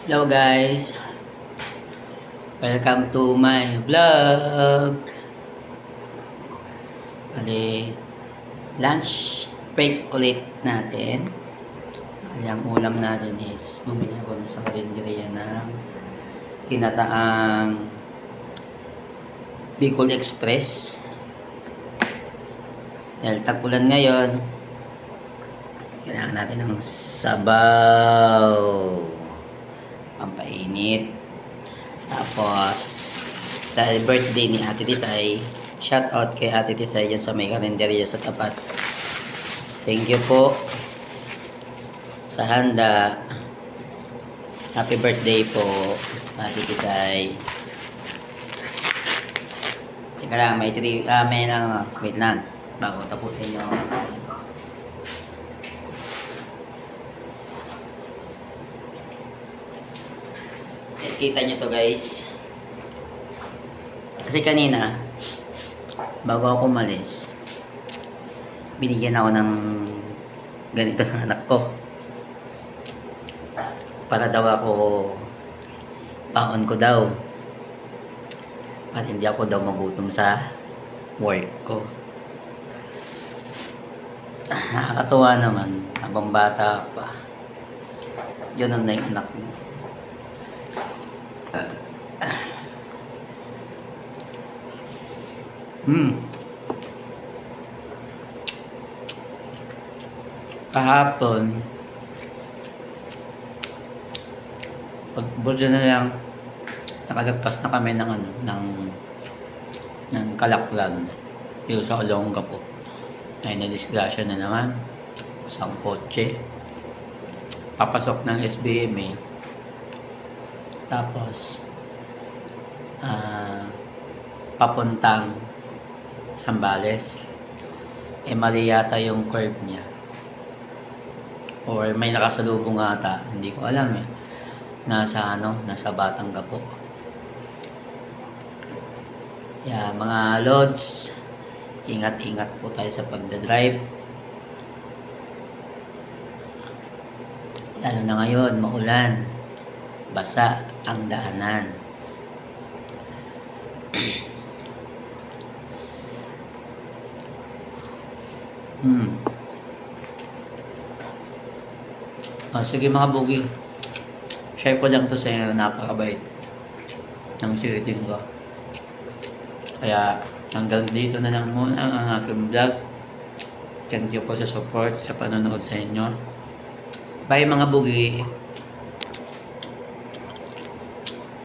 Hello guys, welcome to my vlog. Bali, lunch break ulit natin. Bali, ang ulam natin is bumili ako na sa karinderya ng kinataang Bicol Express. Dahil tag-ulan ngayon, kailangan natin ng sabaw, pampainit. Tapos dahil birthday ni Ate Tisay, shout out kay Ate Tisay dyan sa may karinderya sa tapat. Thank you po sa handa. Happy birthday po, Ate Tisay. Teka lang, may lang, wait lang bago tapusin yung kita nyo to guys, kasi kanina bago ako umalis binigyan ako ng ganito ng anak ko para daw ako paon ko daw para hindi ako daw magutom sa work ko. Nakakatuwa naman, habang bata pa ganun na yung anak mo. Kahapon pagburdo na lang nakalagpas na kami ng ng Kalaklan dito sa Olongapo. Ay nadisgrasya na naman isang kotse papasok ng SBMA, tapos papuntang Sambales, mali yata yung curve niya or may nakasalubong ata, hindi ko alam nasa Batangapo. Mga lods, ingat-ingat po tayo sa pagdadrive, lalo na ngayon maulan, basa ang daanan. Sige mga bugi, share ko lang to sa inyo, napakabait ng shooting ko. Kaya hanggang dito na lang muna ang aking vlog. Thank you po sa support, sa panonood sa inyo. Bye mga bugi.